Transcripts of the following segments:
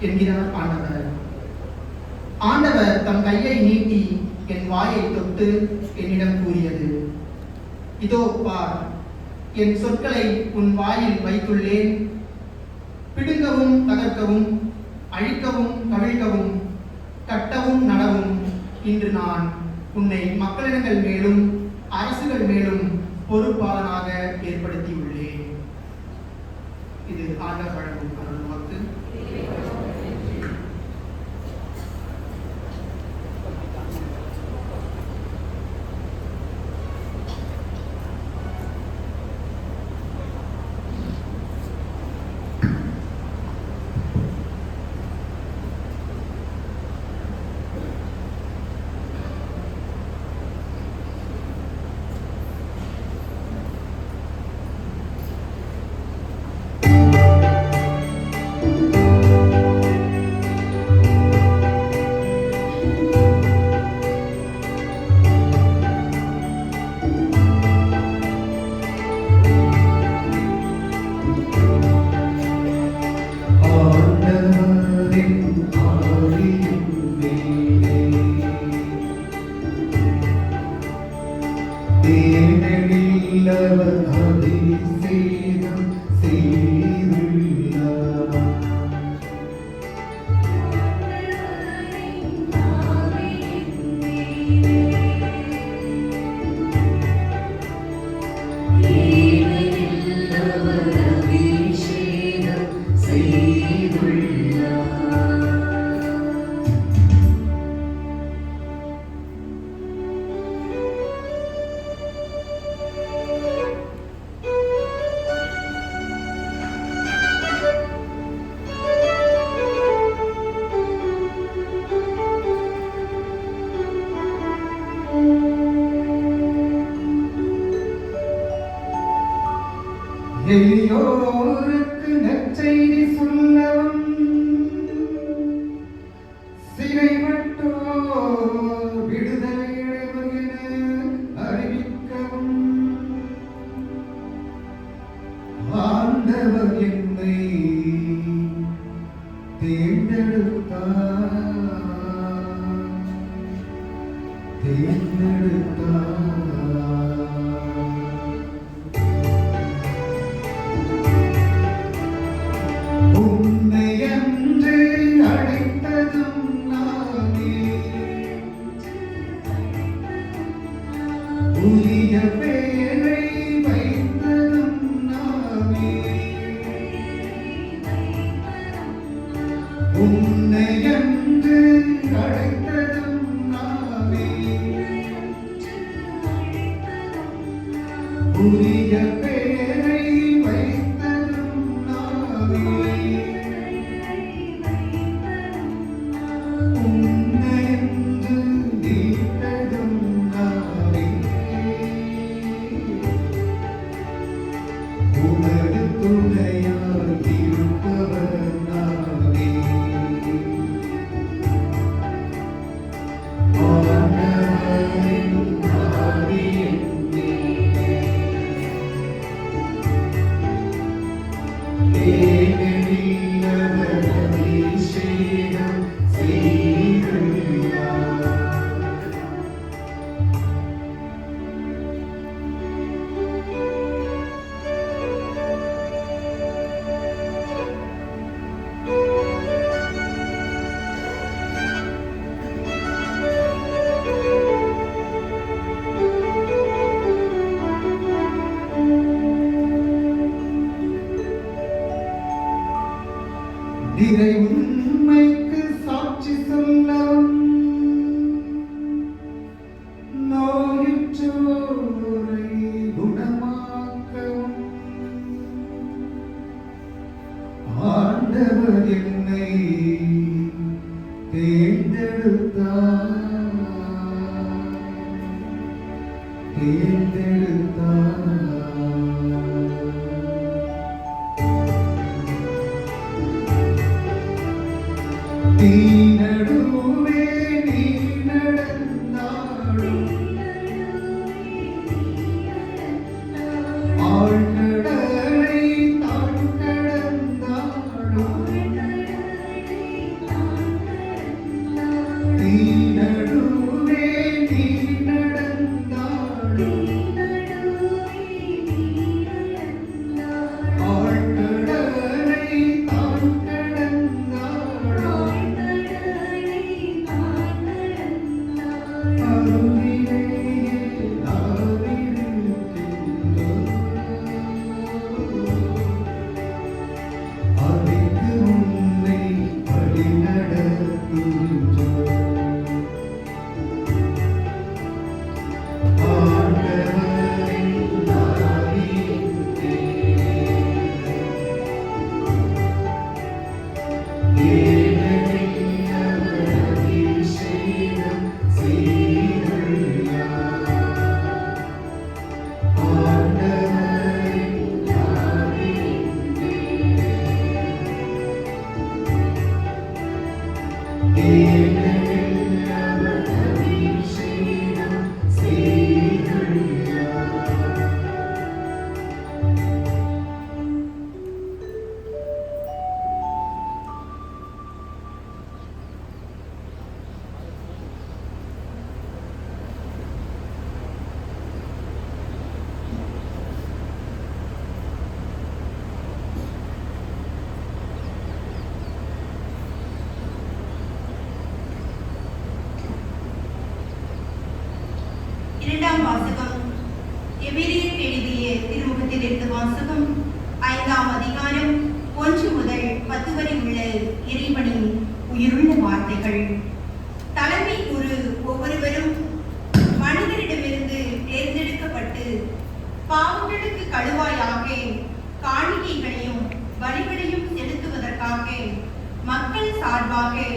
என்கிறார் ஆண்டவர். ஆண்டவர் தம் கையை நீட்டி என் வாயை தொட்டு என்னிடம் கூறியது, இதோ பார், என் சொற்களை உன் வாயில் வைத்துள்ளேன். பிடுங்கவும் தகர்க்கவும், அழிக்கவும் கவிழ்க்கவும், கட்டவும் நடவும் இன்று நான் உன்னை மக்களிடங்கள் மேலும் அரசுகள் மேலும் பொறுப்பாளனாக ஏற்படுத்தியுள்ளேன். இது ஆண்டவர் வழங்கும் அருள் வாக்கு. எளியோருக்கு நற்செய்தி சொல்லவும், சிறைப்பட்டோர் விடுதலை அடைவர் என அறிவிக்கவும் ஆண்டவர் என்னை தேர்ந்தெடுத்தார். உரிய பேரை வைத்ததும் நாமே, உன்னை என்று அழைத்ததும் நாமே, உரிய பேரை வைத்ததும் நாமே, உன்னை என்று நீட்டதும் நாமே. உனது துணையாய் இருப்பவர் நானே. ஆண்டவரின் ஆவியின் மேலே ஏனெனில் அவர் அபிஷேகம் செய்துள்ளார். இறை உண்மைக்கு சாட்சி சொல்லவும், நோயுற்றோரை குணமாக்கவும் ஆண்டவர் என்னை தேர்ந்தெடுத்தார். தீநடுவே நீ நடந்தாடும், ஆழ்கடலை தான் கடந்தாடும், வாசகம் 5ஆம் அதிகாரம் 1 முதல் 10 வரை உள்ள இறைவனின் உயிருள்ள வார்த்தைகள். தலைமை குரு ஒவ்வொருவரும் மனிதரிடமிருந்து தேர்ந்தெடுக்கப்பட்டு பாவங்களுக்கு கழுவாயாக காணிக்கைகளையும் பலிகளையும் செலுத்துவதற்காக மக்கள் சார்பாக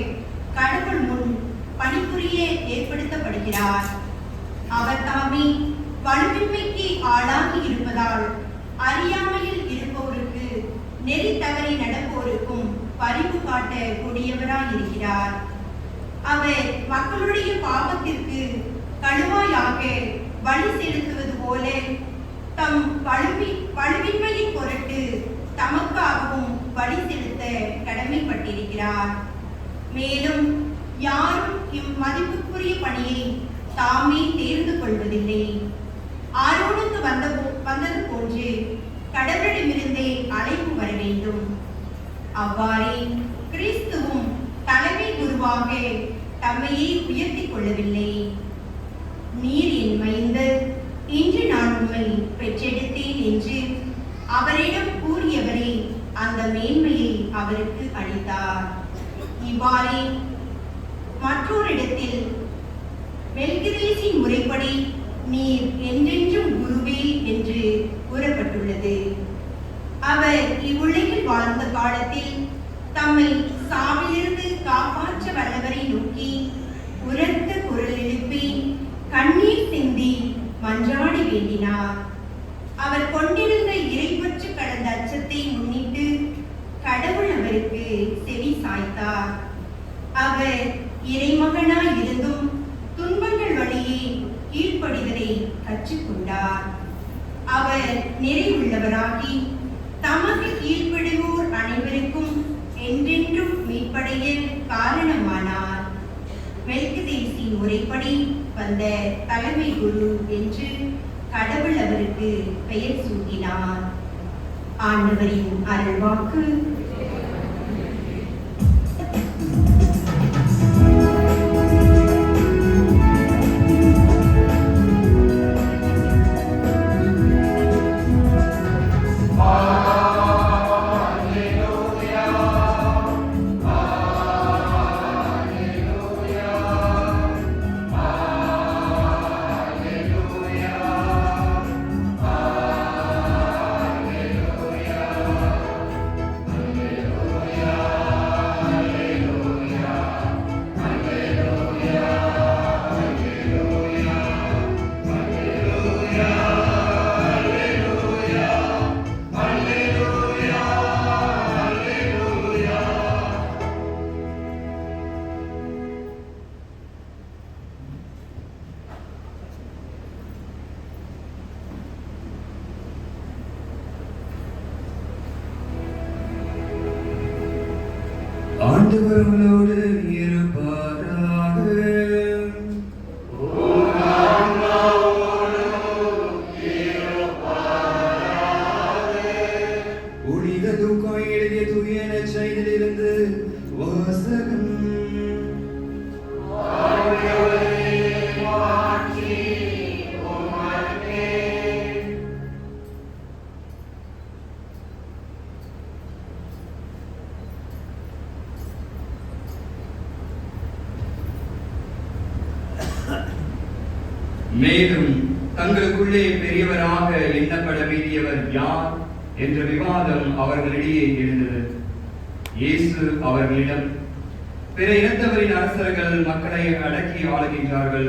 கடவுள் முன் பணிபுரிய ஏற்படுத்தப்படுகிறார். அவர் தாமே வலுவின்மைக்கு ஆளாகி இருப்பதால் அறியாமையில் இருப்போருக்கு, நெறி தவறி நடப்போருக்கும் பரிவு காட்ட கூடியவராய் இருக்கிறார். அவர் மக்களுடைய பாவத்திற்கு கழுவாயாக வழி செலுத்துவது போல தம் வலுவின்மையின் பொருட்டு தமக்காகவும் வழி செலுத்த கடமைப்பட்டிருக்கிறார். மேலும் யாரும் இம்மதிப்புக்குரிய பணியை தாமே தேர்ந்து கொள்வதில்லை. ஆரோனுக்கு வந்தது போன்று கடவுளிடமிருந்தே அழைப்பு வர வேண்டும். அவ்வாறே கிறிஸ்துவும் தலைமை குருவாக தம்மையே உயர்த்திக் கொள்ளவில்லை. நீர் என் மைந்தர், இன்று நான் உம்மை பெற்றெடுத்தேன் என்று அவரிடம் கூறியவரே அந்த மேன்மையை அவருக்கு அளித்தார். இவ்வாறே மற்றொரு இடத்தில் மெல்கிதேக்கின் முறைப்படி நீர் என்றென்றும் குருவே என்று கூறப்பட்டுள்ளது. அவர் இவ்வுலகில் வாழ்ந்த காலத்தில் தம்மை சாவிலிருந்து காப்பாற்ற வல்லவரை நோக்கி உரத்த குரல் எழுப்பி கண்ணீர் சிந்தி மன்றாடி வேண்டினார். அவர் கொண்டிருந்த இறைப்பற்று கடந்த அச்சத்தை முன்னிட்டு கடவுள் அவருக்கு செவி சாய்த்தார். அவர் இறைமகனாய் இருந்தும் துன்பங்கள் வழியே கீழ்ப்படிதலை கற்றுக்கொண்டார். அவர் நிறைவுள்ளவராகி தமக்கு கீழ்ப்படுவோர் அனைவருக்கும் என்றென்றும் மீட்படைய காரணமானார். மெல்கிதேக்கின் முறைப்படி வந்த தலைமை குரு என்று கடவுள் அவருக்கு பெயர் சூட்டினார். ஆண்டவரின் அருள்வாக்கு. ஆண்டவர்களோடு இருப்பாராக. புனித லூக்கா எழுதிய தூய நற்செய்தியிலிருந்து வாசகம். மேலும் தங்களுக்குள்ளே பெரியவராக எண்ணப்பட வேண்டியவர் யார் என்ற விவாதம் அவர்களிடையே எழுந்தது. இயேசு அவர்களிடம், பிற இனத்தவரின் அரசர்கள் மக்களை அடக்கி ஆளுகின்றார்கள்.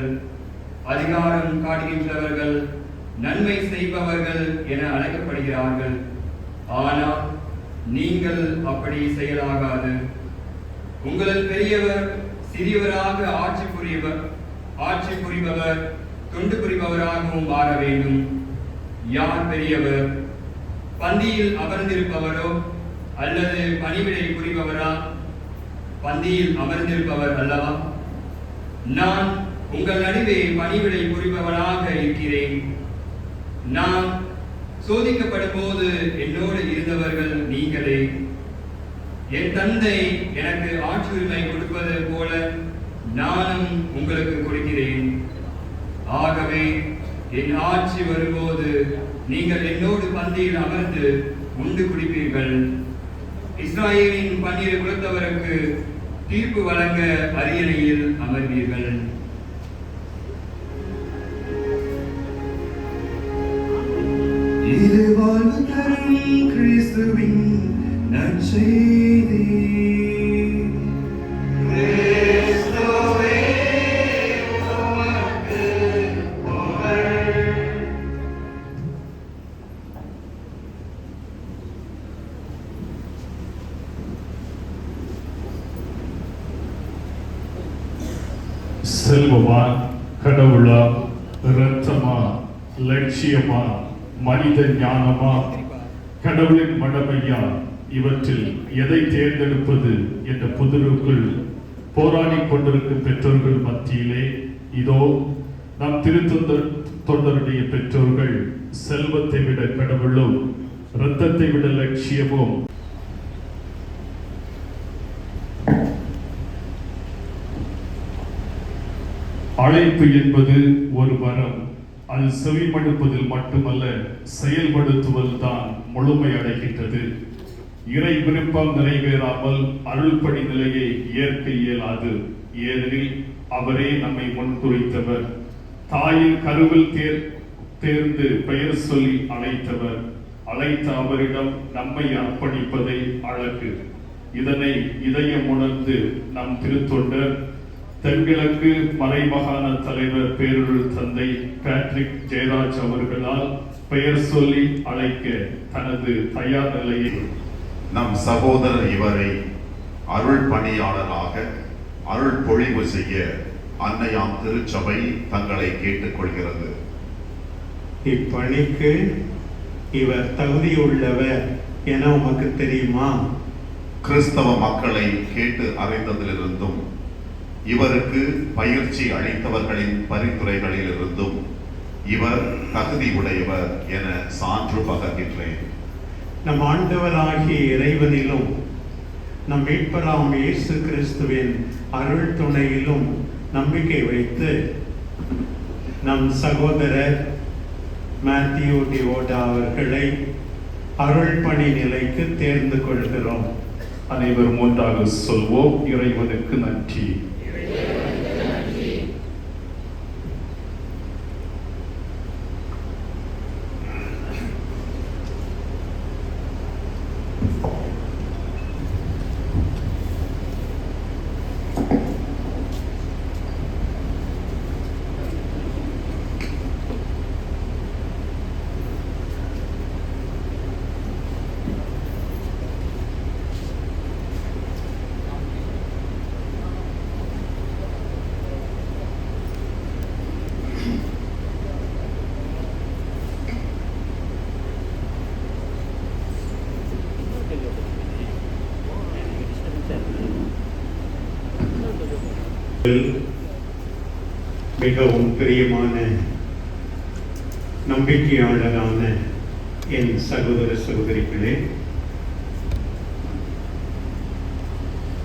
அதிகாரம் காட்டுகின்றவர்கள் நன்மை செய்பவர்கள் என அழைக்கப்படுகிறார்கள். ஆனால் நீங்கள் அப்படி செய்யலாகாது. உங்களில் பெரியவர் சிறியவராக ஆட்சி புரிபவர் தொண்டு புரிபவராகவும் மாற வேண்டும். யார் பெரியவர்? பந்தியில் அமர்ந்திருப்பவரோ அல்லது பணிவிடை புரிபவரா? பந்தியில் அமர்ந்திருப்பவர் அல்லவா? நான் உங்கள் நடுவே பணிவிடை புரிபவனாக இருக்கிறேன். நான் சோதிக்கப்படும் போது என்னோடு இருந்தவர்கள் நீங்களே. என் தந்தை எனக்கு ஆட்சி உரிமை கொடுப்பது போல நானும் உங்களுக்கு கொடுக்கிறேன். ஆகவே என் ஆட்சி வரும்போது நீங்கள் என்னோடு பந்தியில் அமர்ந்து உண்டு குடிப்பீர்கள். இஸ்ராயேலின் 12 குலத்தவருக்கு தீர்ப்பு வழங்க அரியணையில் அமர்வீர்கள். இது வாழ்வு தரும் கிறிஸ்துவின் நற்செய்தி. செல்வமா, கடவுளா, இரத்தமா, லட்சியமா, மனித ஞானமா, கடவுளின் மடமையா, இவற்றில் எதை தேர்ந்தெடுப்பது என்ற புதிருக்குள் போராடி கொண்டிருக்கும் பெற்றோர்கள் மத்தியிலே இதோ நம் திருத்தொண்டருடைய பெற்றோர்கள் செல்வத்தை விட கடவுளும் இரத்தத்தை விட லட்சியமும் அழைப்பு என்பது ஒரு வரம். அது செவிமடுப்பதில் மட்டுமல்ல, செயல்படுத்துவதில் தான் முழுமை அடைகின்றது. இறை விருப்பம் நிறைவேறாமல் அருள்படி நிலையை ஏற்க இயலாது. ஏனெனில் அவரே நம்மை முன்குறித்தவர், தாயின் கருவில் தேர்ந்து பெயர் சொல்லி அழைத்தவர். அழைத்த அவரிடம் நம்மை அர்ப்பணிப்பதை அழகு. இதனை இதயம் உணர்ந்து நம் திருத்தொண்டர் தென்கிழக்கு மறைமாகாண தலைவர் பேரருள் தந்தை பேட்ரிக் ஜெயராஜ் அவர்களால் பெயர் சொல்லி அழைக்க தனது தயார் நிலையை நம் சகோதரர் இவரை அருள் பணியாளராக அருள் பொழிவு செய்ய அன்னையாம் திருச்சபை தங்களை கேட்டுக்கொள்கிறது. இப்பணிக்கு இவர் தகுதியுள்ளவர் என உமக்கு தெரியுமா? கிறிஸ்தவ மக்களை கேட்டு அறிந்ததிலிருந்தும் இவருக்கு பயிற்சி அளித்தவர்களின் பரிந்துரைகளில் இருந்தும் இவர் தகுதி உடையவர் என சான்று பகர்கின்றேன். நம் ஆண்டவராகிய இறைவனிலும் நம் மீட்பராம் இயேசு கிறிஸ்துவின் அருள் துணையிலும் நம்பிக்கை வைத்து நம் சகோதரர் மேத்யூ டிவோடா அவர்களை அருள் பணி நிலைக்கு தேர்ந்து கொள்கிறோம். அனைவரும் ஒன்றாக சொல்வோம், இறைவனுக்கு நன்றி. மிகவும் பிரியமான நம்பிக்கையாளரான என் சகோதர சகோதரிகளே,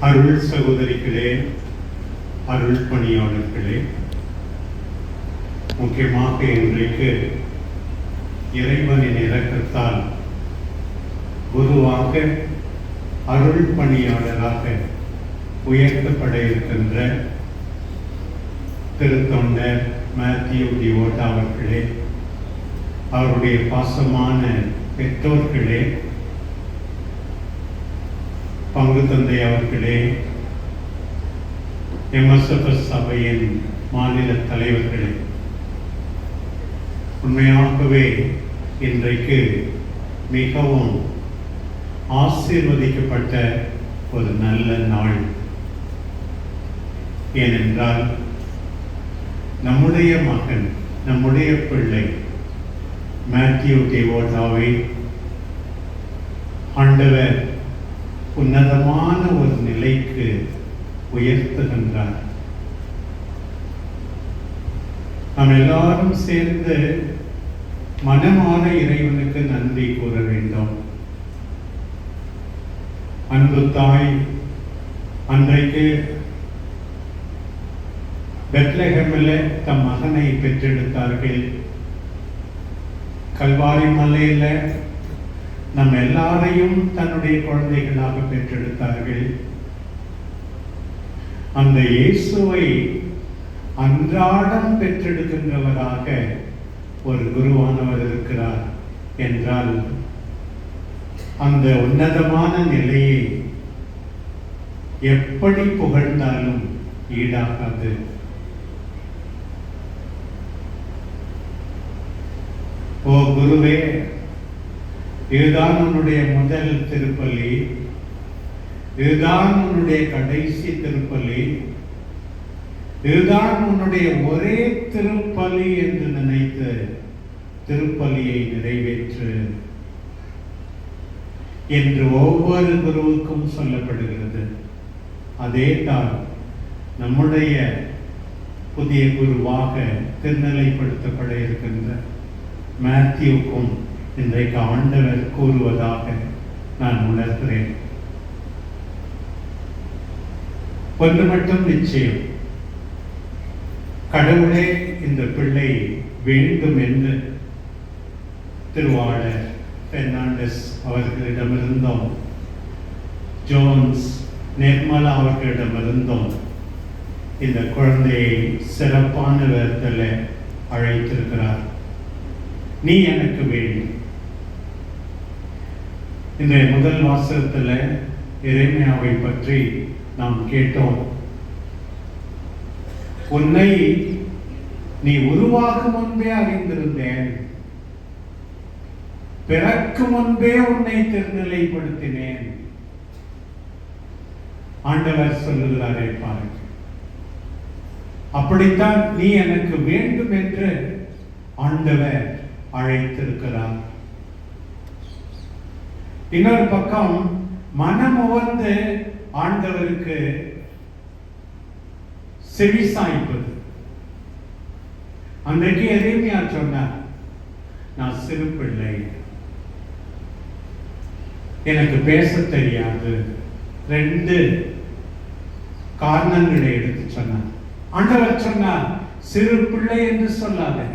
அருள் சகோதரிகளே, அருள் பணியாளர்களே, முக்கியமாக இன்றைக்கு இறைவனின் இரக்கத்தால் குருவாக அருள் பணியாளராக உயர்த்தப்பட இருக்கின்ற திருத்தொண்டர் மேத்யூ டிவோடா அவர்களே, அவருடைய பாசமான பெற்றோர்களே, பங்கு தந்தை அவர்களே, எம்எஸ்எஃப்எஸ் சபையின் மாநில தலைவர்களே, உண்மையாகவே இன்றைக்கு மிகவும் ஆசீர்வதிக்கப்பட்ட ஒரு நல்ல நாள். ஏனென்றால் நம்முடைய மகன், நம்முடைய பிள்ளை மேத்யூ டிவோடாவை ஆண்டவர் உன்னதமான ஒரு நிலைக்கு உயர்த்துகின்றார். நாம் எல்லாரும் சேர்ந்து மனமான இறைவனுக்கு நன்றி கூற வேண்டும். அன்பு தாய் அன்றைக்கு பெத்லஹேமில் தம் மகனை பெற்றெடுத்தார்கள். கல்வாரி மலையில நம் எல்லாரையும் தன்னுடைய குழந்தைகளாக பெற்றெடுத்தார்கள். அந்த இயேசுவை அன்றாடம் பெற்றெடுக்கின்றவராக ஒரு குருவானவர் இருக்கிறார் என்றால் அந்த உன்னதமான நிலையை எப்படி புகழ்ந்தாலும் ஈடாகாது. ஓ குருவே, இதுதான் உன்னுடைய முதல் திருப்பலி, இதுதான் உன்னுடைய கடைசி திருப்பலி, இதுதான் உன்னுடைய ஒரே திருப்பலி என்று நினைத்து திருப்பலியை நிறைவேற்று என்று ஒவ்வொரு குருவுக்கும் சொல்லப்படுகிறது. அதே தான் நம்முடைய புதிய குருவாக திருநிலைப்படுத்தப்பட இருக்கின்ற மேத்யூக்கும் இன்றைக்கு ஆண்டவர் கூறுவதாக நான் உணர்கிறேன். ஒன்று மட்டும் நிச்சயம், கடவுளே இந்த பிள்ளை வேண்டும் என்று திருவாளர் பெர்னாண்டஸ் அவர்களிடமிருந்தும் ஜோன்ஸ் நிர்மலா அவர்களிடமிருந்தும் இந்த குழந்தையை சிறப்பான விதத்தில் அழைத்திருக்கிறார். நீ எனக்கு வேண்டும். இந்த முதல் வாசகத்தில் எரேமியாவை பற்றி நாம் கேட்டோம். உன்னை நீ உருவாகும் முன்பே அறிந்திருந்தேன், பிறக்கும் முன்பே உன்னை திருநிலைப்படுத்தினேன். ஆண்டவர் சொல்லுகிறாரே பாருங்க. அப்படித்தான் நீ எனக்கு வேண்டும் என்று ஆண்டவர் அழைத்திருக்கிறார். இன்னொரு பக்கம் மனமுவந்து ஆண்டவருக்கு செவிசாய்ப்பது. அன்றைக்கு எரேமியா சொன்னார், நான் சிறு பிள்ளை, எனக்கு பேச தெரியாது. 2 காரணங்களை எடுத்து சொன்னார். ஆண்டவர் சொன்னார், சிறு பிள்ளை என்று சொல்லாதே,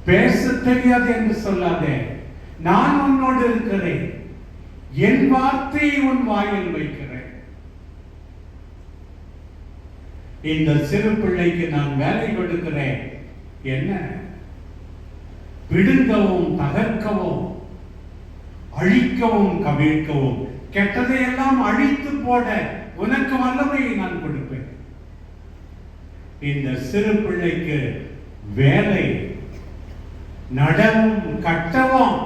பேச தெரியாது என்று சொல்லாதே, நான் உன்னோடு இருக்கிறேன், என் வார்த்தையை உன் வாயில் வைக்கிறேன். இந்த சிறு பிள்ளைக்கு நான் வேலை கொடுக்கிறேன். என்ன? விடுங்கவும், தகர்க்கவும், அழிக்கவும், கவிழ்க்கவும், கெட்டதையெல்லாம் அழித்து போட உனக்கு வல்லமையை நான் கொடுப்பேன். இந்த சிறு பிள்ளைக்கு வேலை நடவும், கட்டவும்,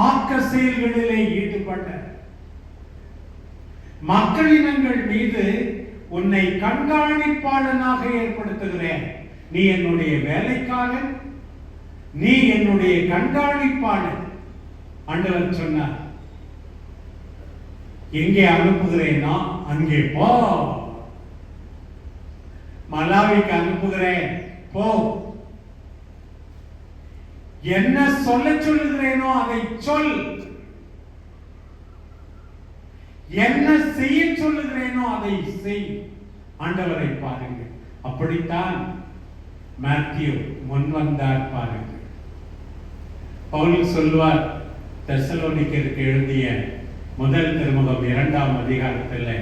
ஆக்க செயல்களிலே ஈடுபட, மக்களினங்கள் மீது உன்னை கண்காணிப்பாளனாக ஏற்படுத்துகிறேன். நீ என்னுடைய வேலைக்காரன், நீ என்னுடைய கண்காணிப்பாளன். ஆண்டவர் சொன்னார், எங்கே அனுப்புகிறேன்னா அங்கே போ. மலாவிக்கு அனுப்புகிறேன், போ. என்ன சொல்ல சொல்லுகிறேனோ அதை சொல். என்ன செய்ய சொல்லுகிறேனோ அதை செய். ஆண்டவரை பாருங்கள். அப்படித்தான் மேத்யூ முன் வந்தார் பாருங்கள். பவுல் சொல்வார், தெசலோனிக்கருக்கு எழுதிய முதல் திருமுகம் 2ஆம் அதிகாரத்தில்,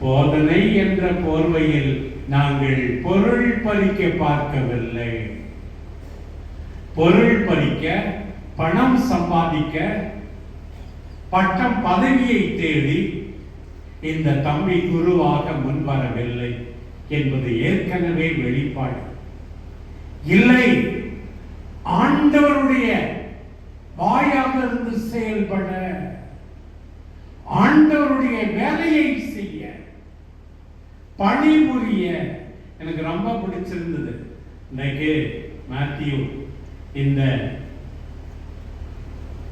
போதனை என்ற போர்வையில் நாங்கள் பொருள் பறிக்க பார்க்கவில்லை. பொருள் பறிக்க, பணம் சம்பாதிக்க, பட்டம் பதவியை தேடி இந்த தம்பி குருவாக முன்வரவில்லை என்பது ஏற்கனவே வெளிப்பாடு. இல்லை, ஆண்டவருடைய வாயாக இருந்து செயல்பட, ஆண்டவருடைய வேலையை செய்ய, பணிபுரிய. எனக்கு ரொம்ப பிடிச்சிருந்தது இன்னைக்கு மேத்யூ இந்த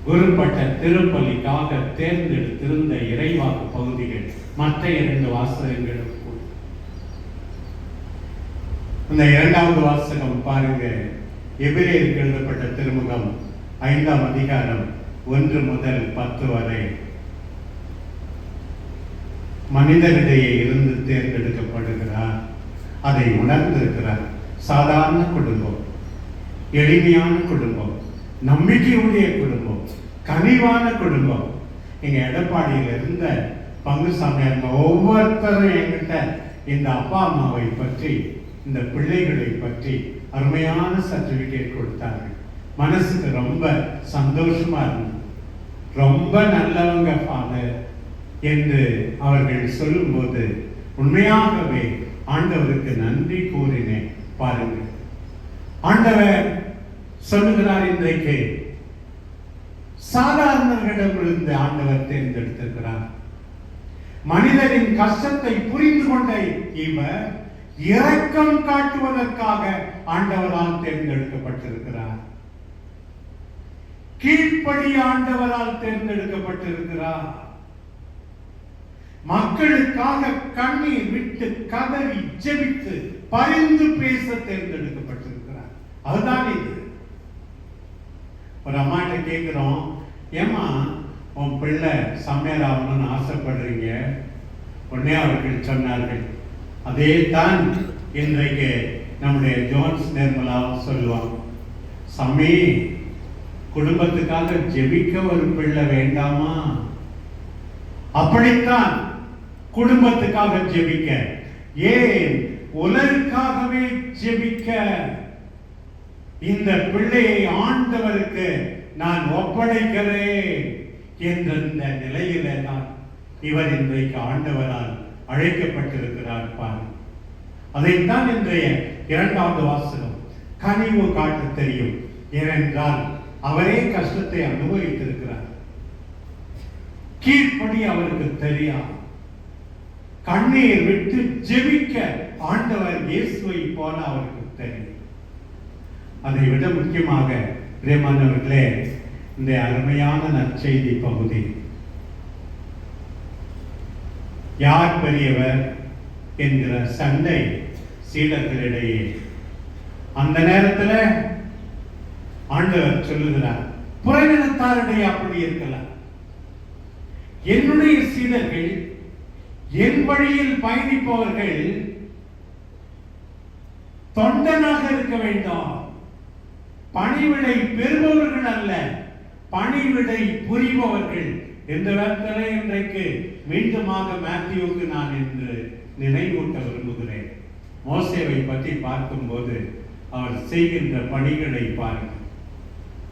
குருப்பட்ட திருப்பலிக்காக தேர்ந்தெடுத்திருந்த இறைவாக்கு பகுதிகள் மற்ற 2 வாசகங்களும் கூட. இந்த 2வது வாசகம் பாருங்க, எபிரேயருக்கு எழுதப்பட்ட திருமுகம் 5ஆம் அதிகாரம் 1 முதல் 10 வரை. மனிதனிடையே இருந்து தேர்ந்தெடுக்கப்படுகிறார், அதை உணர்ந்திருக்கிறார். சாதாரண குடும்பம், எளிமையான குடும்பம், நம்பிக்கையுடைய குடும்பம், கனிவான குடும்பம். எங்க எடப்பாடியில் இருந்த பங்கு சாமியார் ஒவ்வொருத்தரும் என்கிட்ட இந்த அப்பா அம்மாவை பற்றி, இந்த பிள்ளைகளை பற்றி அருமையான சர்டிபிகேட் கொடுத்தார்கள். மனசுக்கு ரொம்ப சந்தோஷமா இருந்தது. ரொம்ப நல்லவங்க ஃபாதர் என்று அவர்கள் சொல்லும்போது உண்மையாகவே ஆண்டவருக்கு நன்றி கூறினேன். பாருங்கள், ஆண்டவர் சொல்லுகிறார், இன்றைக்கு சாதாரணர்களிடமிருந்து ஆண்டவர் தேர்ந்தெடுத்திருக்கிறார். மனிதரின் கஷ்டத்தை புரிந்து கொண்ட இவர் இரக்கம் காட்டுவதற்காக ஆண்டவரால் தேர்ந்தெடுக்கப்பட்டிருக்கிறார். கீழ்ப்படி ஆண்டவரால் தேர்ந்தெடுக்கப்பட்டிருக்கிறார். மக்களுக்காக கண்ணீர் விட்டு கதறி ஜெபித்து பரிந்து பேச தேர்ந்தெடுக்கப்பட்டிருக்கிறார். அதுதான் இது. ஒரு அம்மாட்ட கேட்கிறோம், ஏமா உன் பிள்ளை சமையல் ஆகணும்னு ஆசைப்படுறீங்க? உடனே அவர்கள் சொன்னார்கள், அதே தான் இன்றைக்கு நம்முடைய ஜோன்ஸ் நிர்மலாவும் சொல்லுவாங்க, சமீ குடும்பத்துக்காக ஜெபிக்க ஒரு பிள்ளை வேண்டாமா? அப்படித்தான் குடும்பத்துக்காக ஜெபிக்க, ஏன் உலகுக்காகவே ஜெபிக்க. இந்த பிள்ளையை ஆண்டவருக்கு நான் ஒப்படைக்கிறேன் என்ற இந்த நிலையில தான் இவர் இன்றைக்கு ஆண்டவரால் அழைக்கப்பட்டிருக்கிறார். பாரு, அதைத்தான் இன்றைய 2வது வாசகம் கனிவு காட்ட தெரியும். ஏனென்றால் அவரே கஷ்டத்தை அனுபவித்திருக்கிறார். கீழ்ப்படி அவருக்கு தெரியாது. கண்ணீர் விட்டு ஜெபிக்க ஆண்டவர் இயேசுவை போல அவருக்கு தெரியும். அதை விட முக்கியமாக பிரியமானவர்களே, இந்த அருமையான நற்செய்தி பகுதி, யார் பெரியவர் என்கிற சண்டை சீடர்களிடையே, அந்த நேரத்தில் ஆண்டவர் சொல்லுகிறார், புறவினத்தாரிடையே அப்படி இருக்கலாம். என்னுடைய சீடர்கள், என் வழியில் பயணிப்பவர்கள் தொண்டனாக இருக்க வேண்டும். பணிவிடை பெறுபவர்கள் அல்ல, பணிவிடை புரிபவர்கள் என்ற வார்த்தையை இன்றைக்கு மீண்டுமாக மேத்யூவுக்கு நான் என்று நினைவூட்ட விரும்புகிறேன். மோசேவை பற்றி பார்க்கும்போது அவர் செய்கின்ற பணிகளை பாருங்கள்.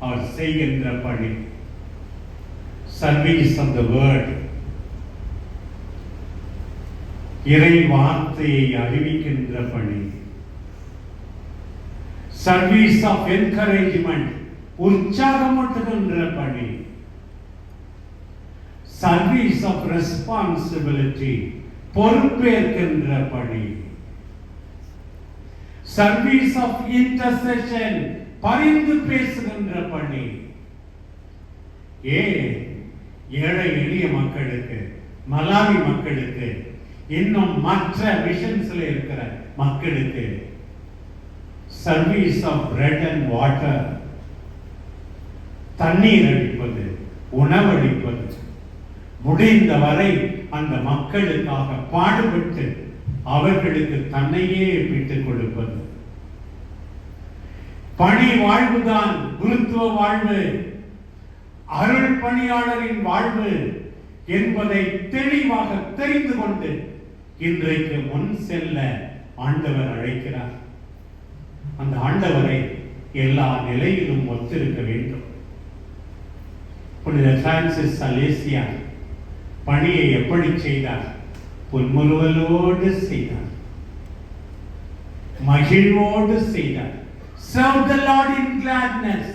அவர் செய்கின்ற பணி சர்வீஸ் ஆஃப் தி வேர்ட், இறை வார்த்தையை அறிவிக்கின்ற பணி, சர்வீஸ் ஆஃப் என்கரேஜ்மெண்ட், உற்சாகமூட்டுகின்ற பணி, சர்வீஸ் ஆஃப் ரெஸ்பான்சிபிலிட்டி, பொறுப்பேற்கின்ற பணி, சர்வீஸ் ஆஃப் இன்டர்செஷன், பரிந்து பேசுகின்ற பணி. ஏழை எளிய மக்களுக்கு, மலாவி மக்களுக்கு, இன்னும் மற்ற மிஷன்ஸ்ல இருக்கிற மக்களுக்கு service of bread and water, தண்ணீர் அளிப்பது, உணவளிப்பது, முடிந்தவரை அந்த மக்களுக்காக பாடுபட்டு அவர்களுக்கு தன்னையே விட்டுக் கொடுப்பது. பணி வாழ்வுதான் குருத்துவ வாழ்வு, அருள் பணியாளரின் வாழ்வு என்பதை தெளிவாக தெரிந்து கொண்டு இன்றைக்கு முன் செல்ல ஆண்டவர் அழைக்கிறார். அந்த ஆண்டவரை எல்லா நிலையிலும் ஒத்திருக்க வேண்டும். புனித பிரான்சிஸ் சலேசியா பணியை எப்படி செய்தார்? புன்முறுவலோடு செய்தார், மகிழ்வோடு செய்தார். Serve the Lord in gladness.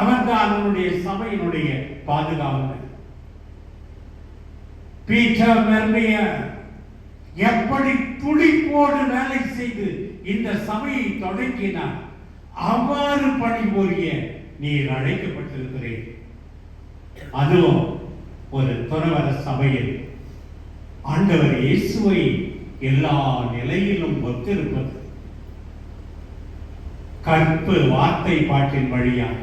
அவர்தான் அவனுடைய சபையினுடைய பாதுகாவலர். பீட்டர் மெர்மியர் எப்படி துடிப்போடு வேலை செய்து இந்த சபையை தொடங்கினார். அவ்வாறு பணிபுரிய நீர் அழைக்கப்பட்டிருக்கிறேன். அதுவும் ஒரு துறவற சபையில் ஆண்டவர் இயேசுவை எல்லா நிலையிலும் ஒத்திருப்பது, கற்பு வார்த்தை பாட்டின் வழியாக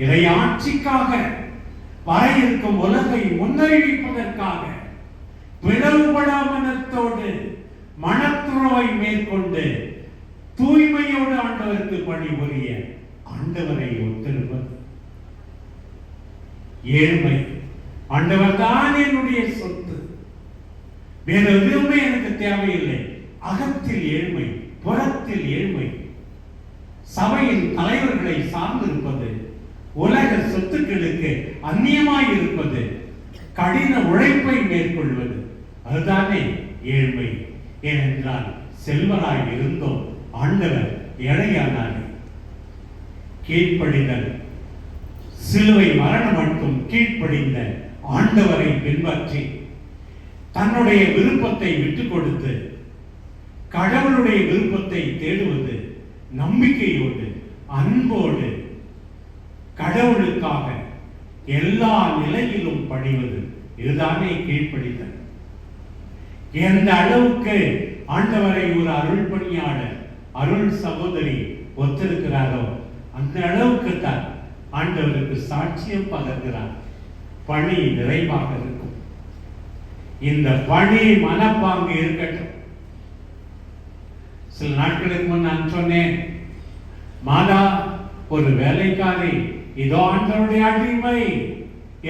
இறையாட்சிக்காக வர இருக்கும் உலகை முன்னறிவிப்பதற்காக பிளவுபடா மனத்தோடு மனத்துறவை மேற்கொண்டு தூய்மையோடு ஆண்டவருக்கு பணிபுரிய ஆண்டவரை ஒத்திருப்பது. ஏழ்மை, ஆண்டவர் தான் என்னுடைய சொத்து, வேற எதுவுமே எனக்கு தேவையில்லை. அகத்தில் ஏழ்மை, புறத்தில் ஏழ்மை, சபையின் தலைவர்களை சார்ந்திருப்பது, உலக சொத்துக்களுக்கு அந்நியமாய் இருப்பது, கடின உழைப்பை மேற்கொள்வது, அதுதானே ஏழ்மை. ஏனென்றால் செல்வராய் இருந்தோம், ஆண்டவர் ஏழையானார். கீழ்ப்படிதல், சிலுவை மரணம் மட்டும் கீழ்ப்படிந்த ஆண்டவரை பின்பற்றி தன்னுடைய விருப்பத்தை விட்டுக் கொடுத்து கடவுளுடைய விருப்பத்தை தேடுவது, நம்பிக்கையோடு அன்போடு கடவுளுக்காக எல்லா நிலையிலும் பணிவது, இதுதானே கீழ்ப்படிதல். எந்த அளவுக்கு ஆண்டவரை ஒரு அருள் பணியாளர், அருள் சகோதரி ஒத்திருக்கிறாரோ அந்த அளவுக்கு தான் ஆண்டவருக்கு சாட்சியம் பகர்கிறார். பணி நிறைவாக இருக்கும். இந்த பணி மனப்பாங்கு இருக்கட்டும். சில நாட்களுக்கு முன் நான் சொன்னேன், மாதா ஒரு வேலைக்காரி, இதோ ஆண்டவருடைய அடிமை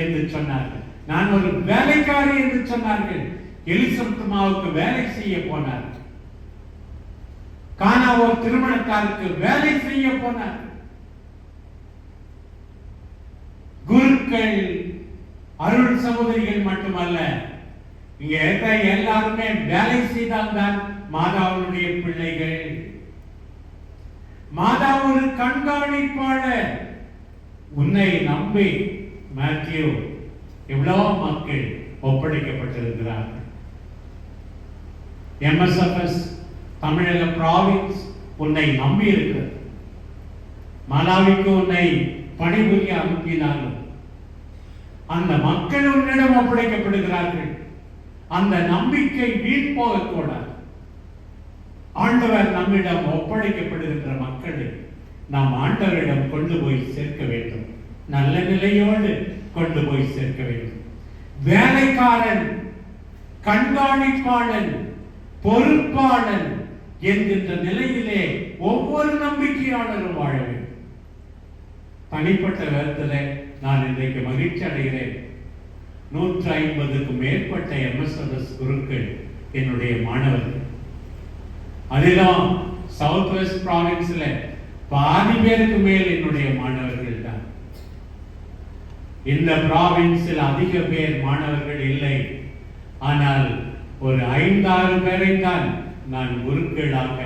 என்று சொன்னார்கள். நான் ஒரு வேலைக்காரி என்று சொன்னார்கள். எலிசபெத்மாவுக்கு வேலை செய்ய போனார். கானா ஒரு திருமணக்காருக்கு வேலை செய்ய போனார். குருக்கள், அருள் சகோதரிகள் மட்டுமல்ல, இங்க இருக்கிற எல்லாருமே வேலை செய்தால்தான் மாதாவுடைய பிள்ளைகள். மாதா ஒரு கண்காணிப்பாளர். உன்னை நம்பி மேத்யூ எவ்வளவு மக்கள் ஒப்படைக்கப்பட்டிருக்கிறார்கள். MSFS தமிழக ப்ராவின்ஸ் உன்னை நம்பி இருக்கிறது. மலாவிக்கு உன்னை பணிபுரிய அனுப்பினாலும் அந்த மக்கள் உன்னிடம் ஒப்படைக்கப்படுகிறார்கள். அந்த நம்பிக்கை வீண் போகக்கூடாது. ஆண்டவர் நம்மிடம் ஒப்படைக்கப்படுகின்ற மக்களை நாம் ஆண்டவரிடம் கொண்டு போய் சேர்க்க வேண்டும். நல்ல நிலையோடு கொண்டு போய் சேர்க்க வேண்டும். வேலைக்காரன், கண்காணிப்பாளன், பொறுப்பாளன் என்கின்ற நிலையிலே ஒவ்வொரு நம்பிக்கையாளரும் வாழ வேண்டும். தனிப்பட்ட விதத்தில் நான் இன்றைக்கு மகிழ்ச்சி அடைகிறேன். 150க்கும் மேற்பட்ட MSFS குருக்கள் என்னுடைய மாணவர்கள். அதிலும் சவுத் வெஸ்ட் ப்ராவின்ஸ்ல பாதி பேருக்கு மேல் என்னுடைய மாணவர்கள் தான். இந்த ப்ராவின்ஸில் அதிக பேர் மாணவர்கள் இல்லை. ஆனால் ஒரு 5-6 பேரை தான் நான் குருக்களாக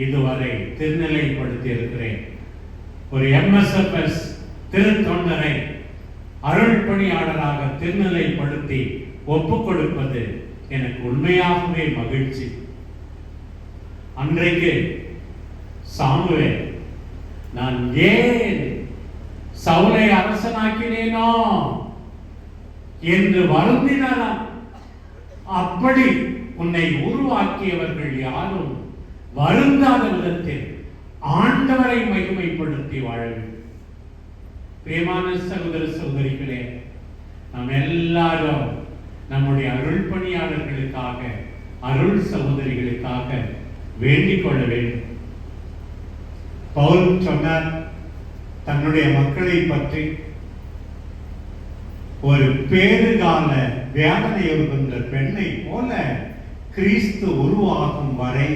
இதுவரை திருநிலைப்படுத்தி இருக்கிறேன். ஒரு MSFS திருத்தொண்டரை அருள் பணியாளராக திருநிலைப்படுத்தி ஒப்புக் கொடுப்பது எனக்கு உண்மையாகவே மகிழ்ச்சி. அன்றைக்கு சாமுவேல், நான் ஏன் சவுலை அரசனாக்கினேனோ என்று வருந்தினாராம். அப்படி உன்னை உருவாக்கியவர்கள் யாரும் வருந்தாத விதத்தில் ஆண்டவரை மகிமைப்படுத்தி வாழ வேண்டும். பிரியமான சகோதர சகோதரிகளே, நாம் எல்லாரும் நம்முடைய அருள் பணியாளர்களுக்காக, அருள் சகோதரிகளுக்காக வேண்டிக் கொள்ள வேண்டும். பவுல் சொன்னார் தன்னுடைய மக்களை பற்றி, ஒரு பேறுகால வேதனை இருக்கின்ற பெண்ணை போல கிறிஸ்து உருவாகும் வரை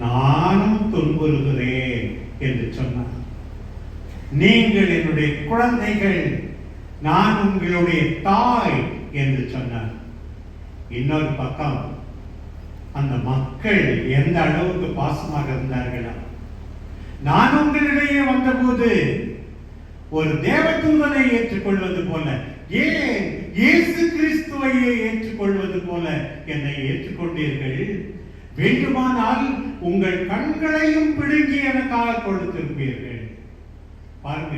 நானும் துன்புறுகிறேன் என்று சொன்னார். நீங்கள் என்னுடைய குழந்தைகள், நான் உங்களுடைய தாய் என்று சொன்னார். இன்னொரு பக்கம் அந்த மக்கள் எந்த அளவுக்கு பாசமாக இருந்தார்களா. நான் உங்களிடையே வந்தபோது ஒரு தேவதூதனை ஏற்றுக்கொள்வது போல, ஏன் இயேசு கிறிஸ்துவையே ஏற்றுக்கொள்வது போல என்னை ஏற்றுக்கொண்டீர்கள். வேண்டுமானால் உங்கள் கண்களையும் பிடுங்கி எனக்காக கொடுத்திருப்பீர்கள். பாருங்க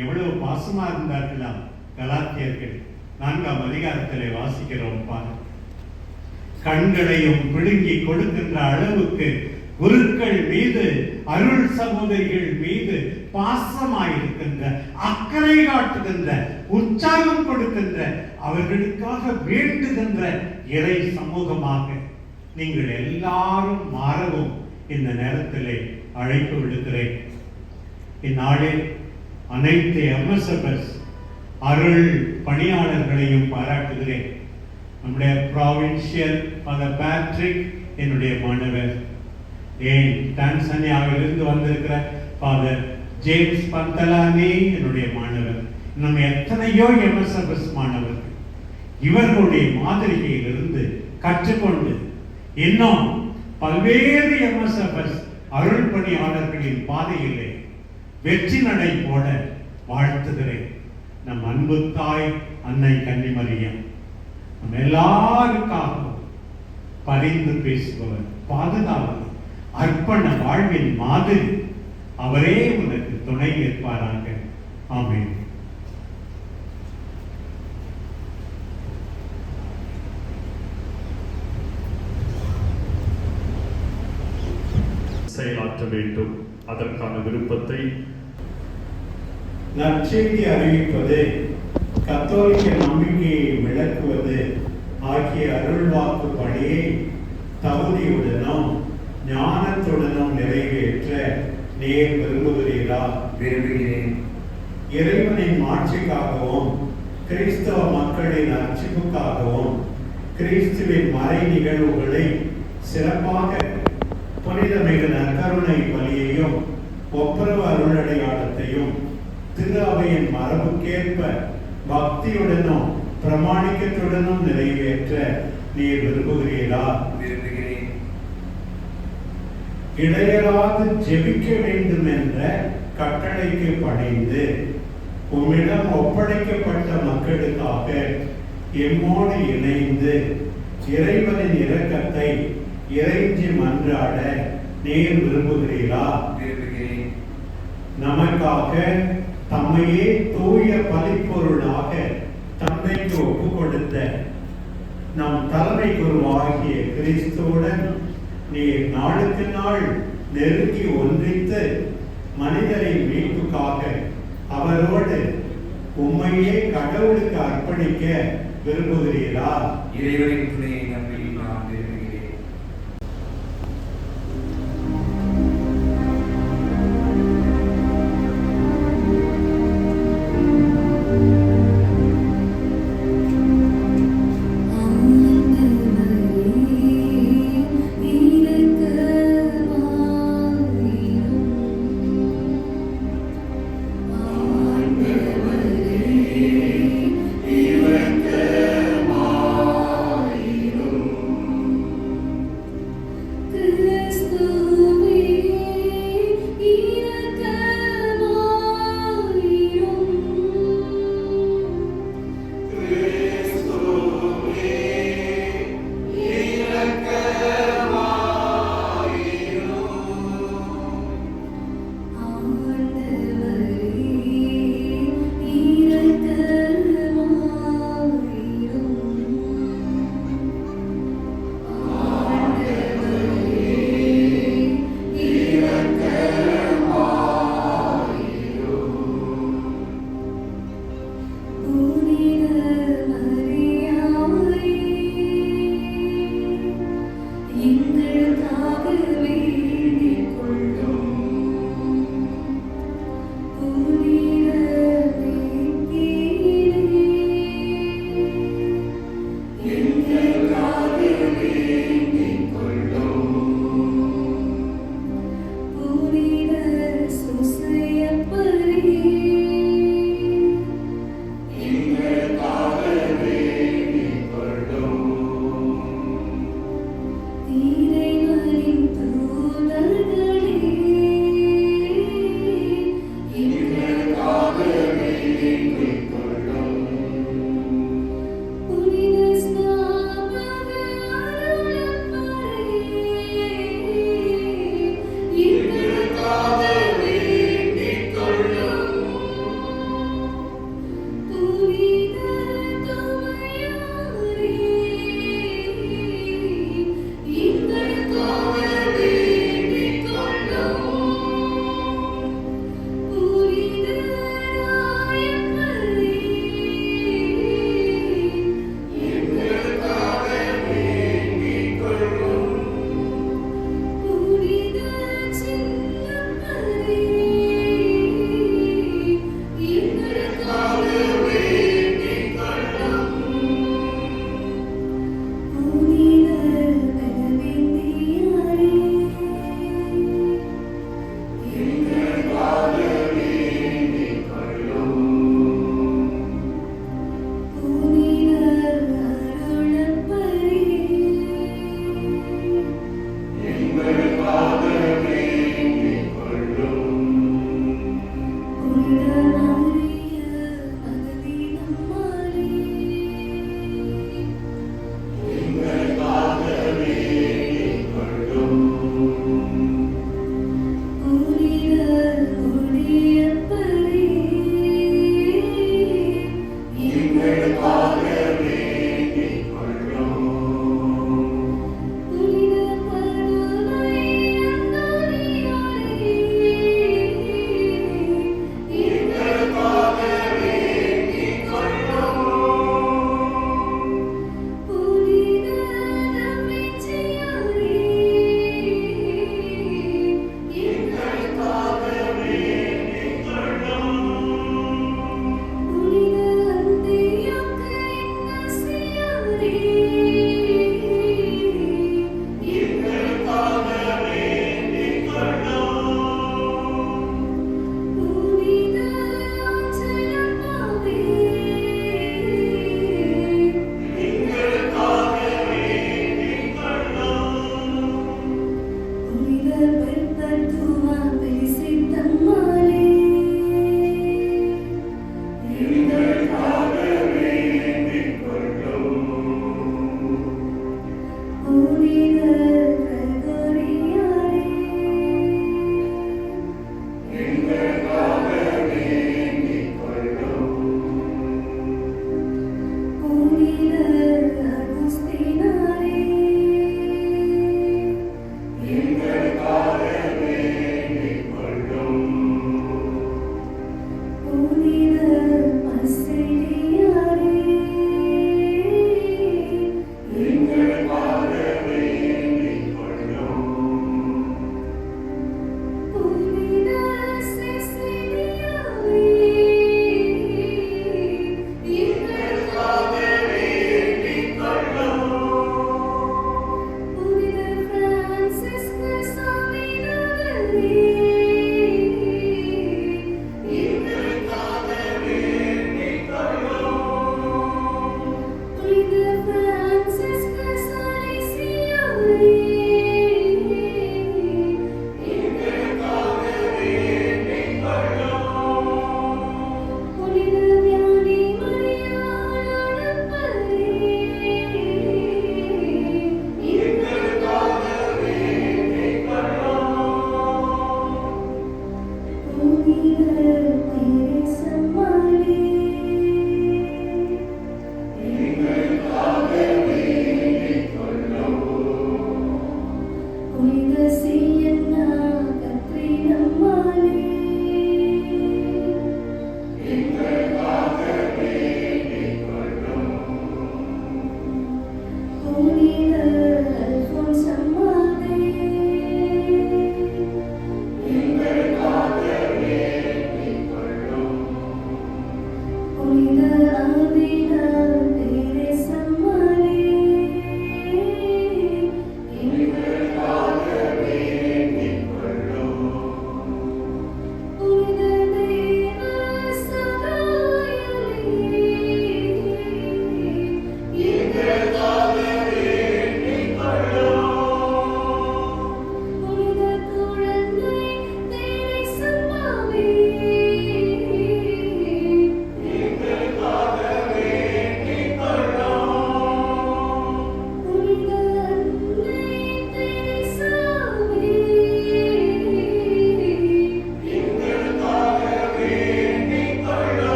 எவ்வளவு பாசமா இருந்தார்களா கலாத்தியர்கள். 4ஆம் அதிகாரத்திலே வாசிக்கிறோம். பாருங்க, கண்களையும் பிடுங்கி கொடுக்கின்ற அளவுக்கு குருக்கள் மீது, அருள் சகோதரிகள் மீது பாசமாயிருக்கின்ற, அக்கறை காட்டுகின்ற, உற்சாகம் கொடுக்கின்ற, அவர்களுக்காக வேண்டுகின்ற இறை சமூகமாக நீங்கள் எல்லாரும் மாறவும் இந்த நேரத்திலே அழைப்பு விடுக்கிறேன். இந்நாளில் அனைத்து எம்எஸ்எஃப்எஸ் அருள் பணியாளர்களையும் பாராட்டுகிறேன். நம்முடைய ப்ராவின்சியல் ஃபாதர் பேட்ரிக் என்னுடைய மாணவர், ஏன் டான்சானியாவிலிருந்து வந்திருக்கிற ஃபாதர் ஜேம்ஸ் பந்தலானே என்னுடைய மாணவர், இன்னும் எத்தனையோ எம்எஸ்எஃப்எஸ் மாணவர்கள் இவர்களுடைய மாதிரியிலிருந்து கற்றுக்கொண்டு இன்னும் பல்வேறு எம்எஸ்எஃப்எஸ் அருள் பணியாளர்களின் பாதையிலே வெற்றி நடை போட வாழ்த்துகிறேன். நம் அன்பு தாய் அன்னை கன்னிமரியம் நம் எல்லாருக்காகவும் பரிந்து பேசுபவர், பாதுகாவலர், அர்ப்பண வாழ்வின் மாதிரி. அவரே உனக்கு துணை நிற்பாராக. ஆமென். செயலாற்ற வேண்டும். அதற்கான விருப்பத்தை நற்செய்தி அறிவிப்பது, கத்தோலிக்க நம்பிக்கையை விளக்குவது ஆகிய அருள்வாக்கு பணியை தகுதியுடனும் ஞானத்துடனும் நிறைவேற்ற நீர் விரும்புகிறீரா? விரும்புகிறேன். இறைவனின் மாட்சிக்காகவும் கிறிஸ்தவ மக்களின் அர்ச்சிப்புக்காகவும் கிறிஸ்துவின் மறை நிகழ்வுகளை சிறப்பாக புனிதமிகு நற்கருணை பலியையும் ஒப்புரவு அருளடையாளத்தையும் திரு அவையின் மரபுக்கேற்ப பக்தியுடனும் பிரமாணிக்கத்துடனும் நிறைவேற்ற நீர் விரும்புகிறீரா? விரும்புகிறேன். இடையராது ஜெபிக்க வேண்டும் என்ற கட்டளைக்கு பணிந்து உம்மிடம் ஒப்படைக்கப்பட்ட மக்களுக்காக எம்மோடு இணைந்து இறைவனின் இரக்கத்தை இறைஞ்சி மன்றாட நீர் விரும்புகிறீரா? விரும்புகிறேன். நமக்காக தம்மையே தூய பலிப்பொருளாக தந்தைக்கு ஒப்பு கொடுத்த நம் தலைமை குருவாகிய கிறிஸ்துவுடன் நீர் நாளுக்கு நாள் நெருங்கி ஒன்றித்து மனிதரின் மீட்புக்காக அவரோடு உம்மையே கடவுளுக்கு அர்ப்பணிக்க விரும்புகிறீரா? இறைவனின் துணையை நம்பி நான் விரும்புகிறேன். இரக்கமாயிரும்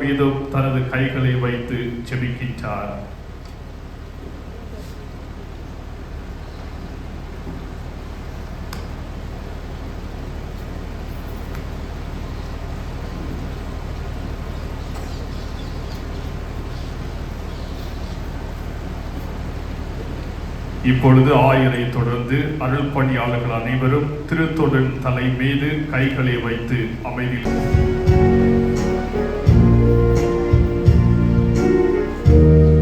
மீதும் தனது கைகளை வைத்து ஜெபிக்கின்றார். இப்பொழுது ஆயரை தொடர்ந்து அருள் பணியாளர்கள் அனைவரும் திருத்தொடன் தலை மீது கைகளை வைத்து அமைதியில் Amen.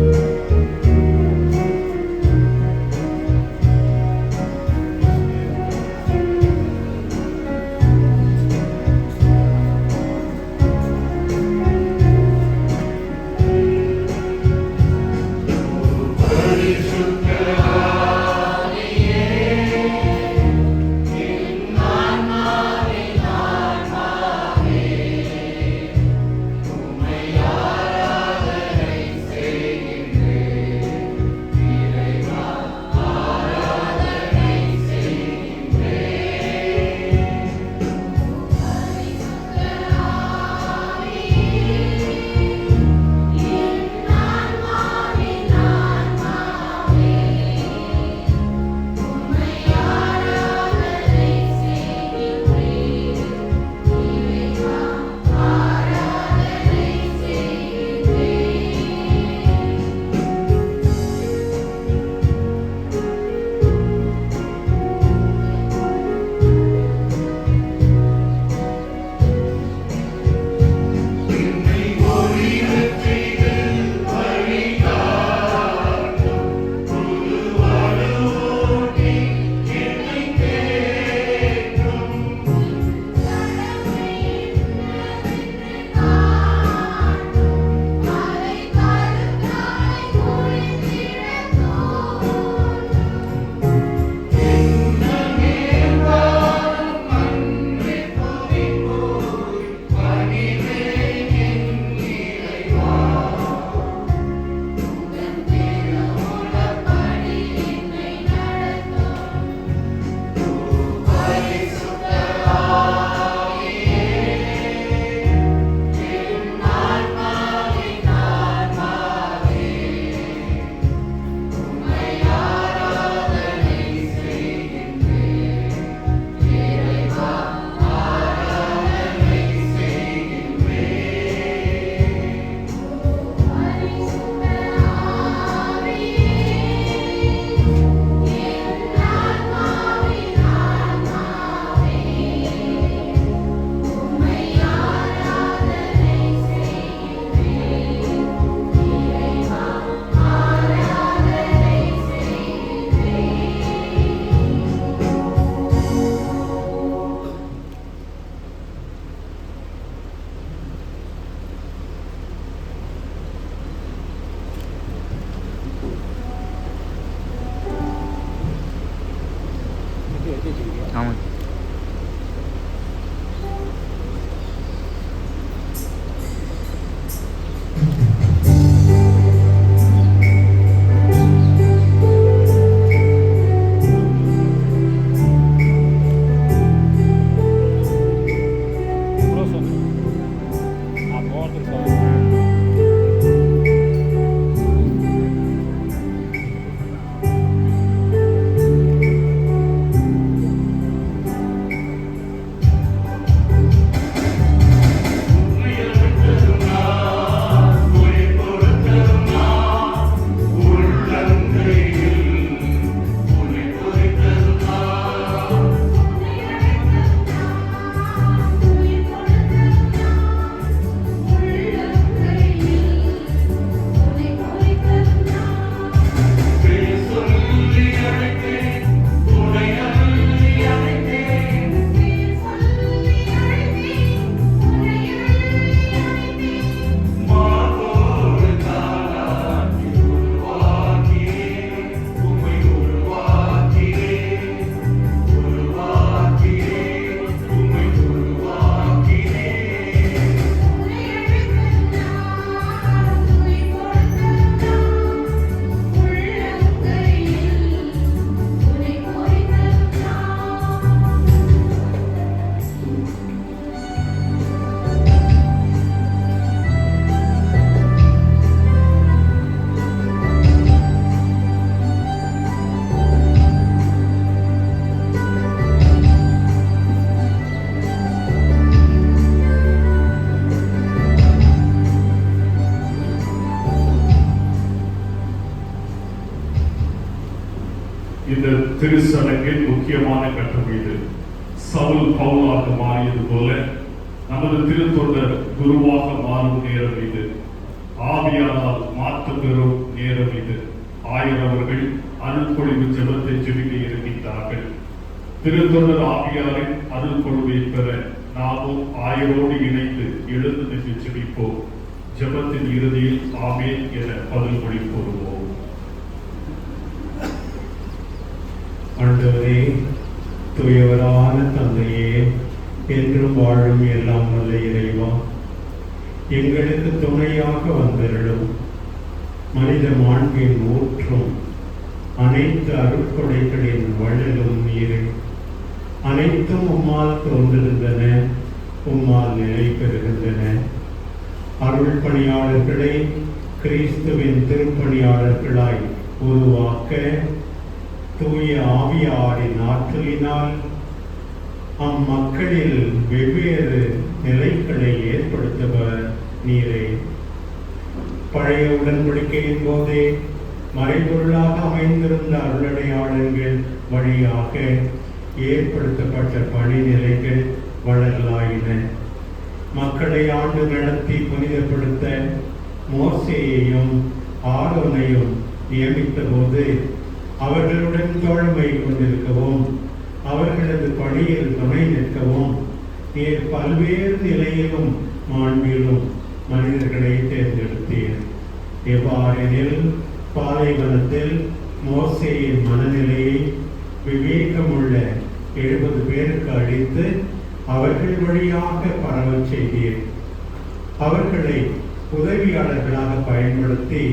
திருச்சடங்கின் முக்கியமான கட்டம் இது. சவுல் பவுலாக மாறியது போல நமது திருத்தொண்டர் குருவாக மாறும் நேரம் இது. ஆவியானால் மாற்றம் பெறும் நேரம் இது. ஆயிரவர்கள் அருள்பொழிவு ஜெபத்தை ஜெபிக்க இருக்கின்றார்கள். திருத்தொண்டர் ஆவியாரின் அருள்பொழிவை பெற நாமும் ஆயரோடு இணைந்து எழுந்து நின்று ஜெபிப்போம். ஜெபத்தின் இறுதியில் ஆமென் என பதில் மொழி கூறுவோம். ஆண்டவரே, தூயவரான தந்தையே, என்றும் வாழும் எல்லாம் வல்ல இறைவா, எங்களுக்கு துணையாக வந்தருளும். மனித மாண்பின் ஊற்றும் அனைத்து அருட்கொடைகளின் வள்ளலும் நீரே. அனைத்தும் உம்மால் தோன்றுகின்றன, உம்மால் நிலை பெறுகின்றன. அருள் பணியாளர்களை கிறிஸ்துவின் திருப்பணியாளர்களாய் உருவாக்க தூய ஆவியாரின் ஆற்றலினால் அம்மக்களில் வெவ்வேறு நிலைகளை ஏற்படுத்துவர் நீரே. பழைய உடன்படிக்கையின் போதே மறைபொருளாக அமைந்திருந்த அருளடையாளர்கள் வழியாக ஏற்படுத்தப்பட்ட பணிநிலைகள் வளரலாயின. மக்களை ஆண்டு நடத்தி புனிதப்படுத்த மோசேயையும் ஆரோனையும் நியமித்த போது அவர்களுடன் தோழமை கொண்டிருக்கவும் அவர்களது பணியில் துணை நிற்கவும் நீர் பல்வேறு நிலையிலும் மாண்பிலும் மனிதர்களை தேர்ந்தெடுத்தீர். எவ்வாறெனில் பாலைவனத்தில் மோசேயின் மனநிலையை விவேகமுள்ள 70 பேருக்கு அளித்து அவர்கள் வழியாக பரவச் செய்தீர். அவர்களை உதவியாளர்களாக பயன்படுத்தி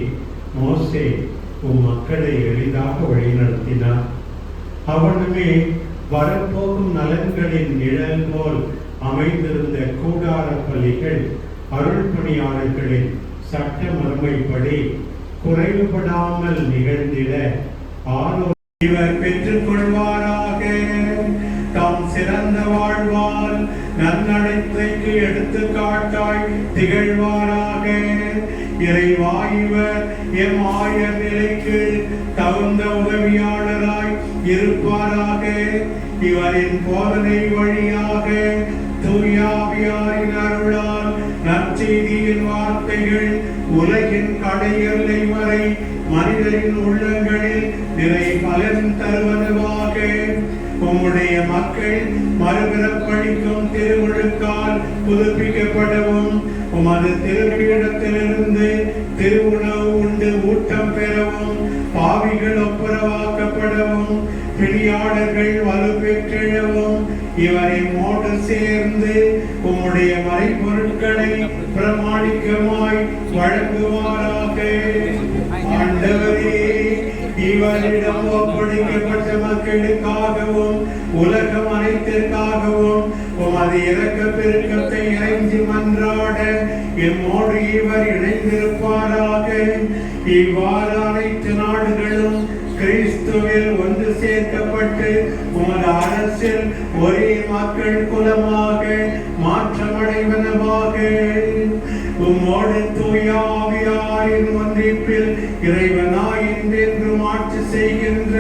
மோசே மக்களை எளிதாக வழிநடத்தினார். அவனுமே வரப்போகும் நலன்களின் நிழல் போல் அமைந்திருந்த கூடார பள்ளிகள் அருள் பணியாளர்களின் சட்ட மரபைப்படி குறைவுபடாமல் நிகழ்ந்திட இவர் பெற்றுக் கொள்வாராக. தாம் சிறந்த வாழ்வால் நன்னடத்தைக்கு எடுத்துக்காட்டாய் திகழ்வாராக. இறைவா, இவர் எம் ஆயர் நிலைக்கு தகுந்த உதவியாளராய் இருப்பாராக. இவரின் போதனை வழியாக தூயாவியாரின் அருளால் நற்செய்தியின் வார்த்தைகள் உலகின் கடையெல்லை வரை மனிதரின் உள்ளங்களில் நிறை பலன் தருவதுவாக. உம்முடைய மக்கள் மறுபிறப்பளிக்கும் திருமுழுக்கால் புதுப்பிக்கப்படவும் உமது திருப்பீடத்திலிருந்து திருவுணவு உண்டு ஊட்டம் பெறவும் பாவிகள் ஒப்புரவாக்கப்படவும் பிணியாளர்கள் வலுப்பெற்றெழவும் இவரை மோடு சேர்ந்து உம்முடைய மறைபொருட்களை பிரமாணிக்கமாய் வழங்குவாராக. ஆண்டவரே, இவரிடம் ஒப்படைக்கப்பட்ட மக்களுக்காகவும் உலகம் அனைத்திற்காகவும் உமது இரக்க பெருக்கத்தை இறைஞ்சி மன்றாட எம்மோடு இவர் இணைந்திருப்பாராக. இவ்வாறு அனைத்து நாடுகளும் கிறிஸ்துவில் ஒன்று சேர்க்கப்பட்டு உமது அரசில் ஒரே மக்கள் குலமாக மாற்றமடைவனவாக. உம்மோடு தூய ஆவியாரின் ஒன்றிப்பில் இறைவனாய் என்றென்றும் ஆட்சி செய்கின்ற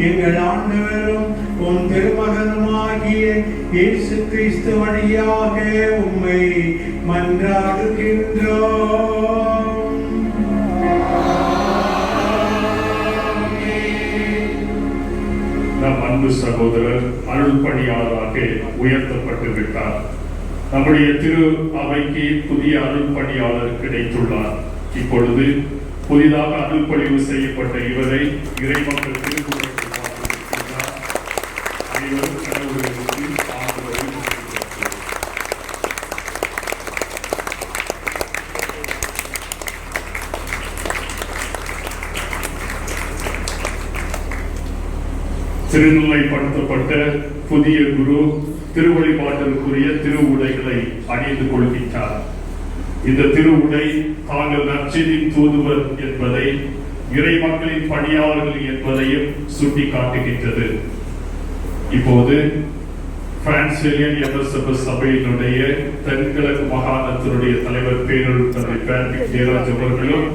எங்கள் ஆண்டவரும் உம் திருமகனுமாகிய இயேசு கிறிஸ்து வழியாக உம்மை மன்றாடுகின்றோம். நம் அன்பு சகோதரர் அருள் பணியாளராக உயர்த்தப்பட்டு விட்டார். நம்முடைய திரு அவைக்கு புதிய அருள் பணியாளர் கிடைத்துள்ளார். இப்பொழுது புதிதாக அருள்பொழிவு செய்யப்பட்ட இவரை இறைமக்கள் திருக்குறளுக்கு பார்த்திருக்கிறார். அனைவரும் கடவுளுக்கு ஆதரவு. திருநிலைப்படுத்தப்பட்ட புதிய குரு திருவழிபாட்டிற்குரிய திருவுடைகளை அணிந்து கொள்கின்றார். இந்த திருவுடை தாங்கள் நற்செய்தியின் தூதுவர் என்பதை, இறை மக்களின் பணியாளர்கள் என்பதையும் சுட்டி காட்டுகின்றது. இப்போது பிரான்சிலியன் எம்எஸ்எஃப்எஸ் சபையினுடைய தென்கிழக்கு மாகாணத்தினுடைய தலைவர் பேரூர் தந்தை பேட்ரிக் ஜெயராஜ் அவர்களும்,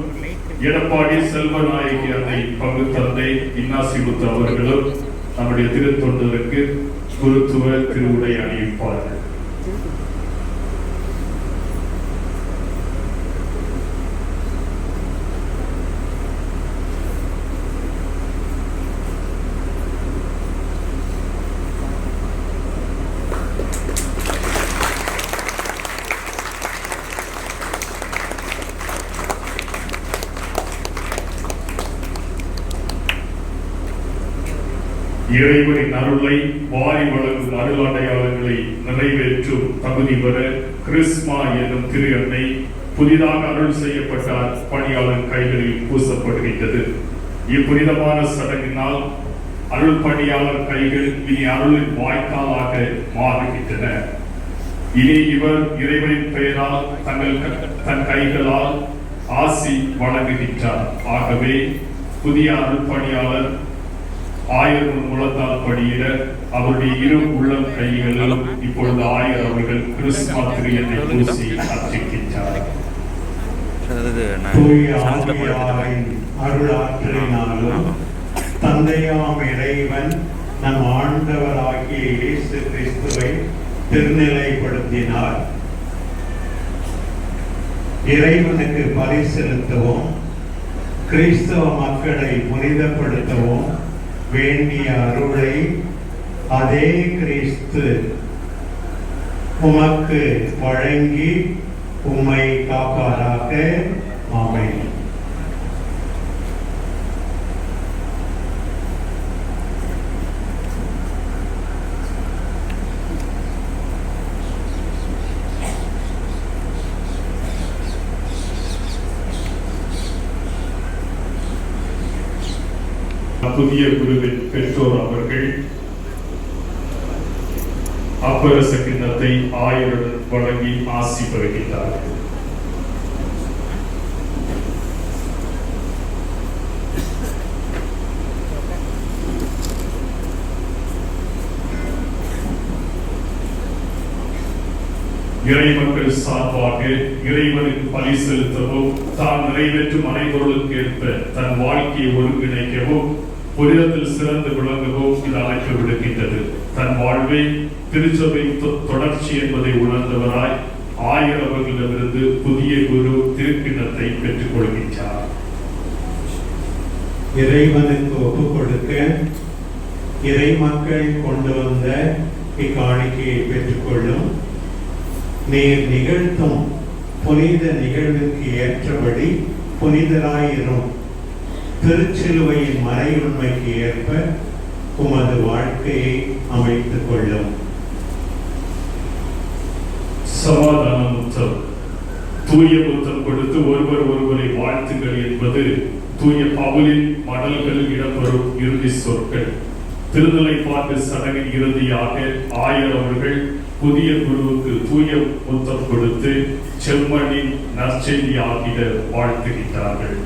எடப்பாடி செல்வநாயகி அன்னை பங்கு தந்தை இன்னாசிமுத்து அவர்களும், நம்முடைய திருத்தொண்டருக்கு குருத்துவ திருவுடை அணிவிப்பார்கள். இறைவனின் அருளை வாரி வழங்கும் அருளாடையாளர்களை நிறைவேற்றும் தகுதி பெற கிறிஸ்மா என்னும் திரு அன்னை புதிதாக அருள் செய்யப்பட்ட பணியாளர் கைகளில் பூசப்படுகின்றது. இப்புனிதமான சடங்கினால் அருள் பணியாளர் கைகள் இனி அருளின் வாய்க்காலாக மாறுகின்றன. இனி இவர் இறைவனின் பெயரால் தன் கைகளால் ஆசி வழங்குகின்றார். ஆகவே புதிய அருள் பணியாளர் 1000 முழத்தால் படியிட அவருடைய இரு உள்ளம் கைகளில் இப்பொழுது 1000 அவர்கள் கிறிஸ்தும திரியனை பூசி அர்ச்சிக்கின்றார். அருளாற்றினாலும் தந்தையாம் இறைவன் நம் ஆண்டவராகிய இயேசு கிறிஸ்துவை திருநிலைப்படுத்தினார். இறைவனுக்கு பலி செலுத்தவும் கிறிஸ்தவ மக்களை புனிதப்படுத்தவும் வேண்டிய அருளை அதே கிறிஸ்து உமக்கு வழங்கி உம்மை காப்பாராக. ஆமென். புதிய குருவின் பெற்றோர் அவர்கள் அப்பரச கிண்ணத்தை 1000 வழங்கி ஆசி பெறுகின்றார்கள். இறைமக்கள் சார்பாக இறைவனுக்கு பலி செலுத்தவும் தான் நிறைவேற்றும் அனைவர்களுக்கு ஏற்ப தன் வாழ்க்கையை ஒருங்கிணைக்கவும் புனிதத்தில் சிறந்து விளங்கவும் இது அழைப்பு விடுக்கின்றது. தன் வாழ்வை திருச்சபை தொடர்ச்சி என்பதை உணர்ந்தவராய் 1000 அவர்களிடமிருந்து புதிய குரு திருக்கிண்ணத்தை பெற்றுக் கொள்கின்றார். இறைவனுக்கு ஒப்புக் கொடுக்க இறைமக்கள் கொண்டு வந்த இக்காணிக்கையை பெற்றுக்கொள்ளும். நீர் நிகழ்த்தும் புனித நிகழ்வுக்கு ஏற்றபடி புனிதராயிரும். திருச்சிலுவையின் மறை உண்மைக்கு ஏற்ப உமது வாழ்க்கையை அமைத்துக் கொள்ளும். சமாதான முத்தம். தூய முத்தம் கொடுத்து ஒருவரை வாழ்த்துங்கள் என்பது தூய பவுலின் மடல்களில் இடம்பெறும் இறுதி சொற்கள். திருநிலைப்பாட்டு சடங்கின் இறுதியாக 1000 அவர்கள் புதிய குருவுக்கு தூய முத்தம் கொடுத்து செம்மண்ணின் நற்செய்தி ஆகிட வாழ்த்துகின்றார்கள்.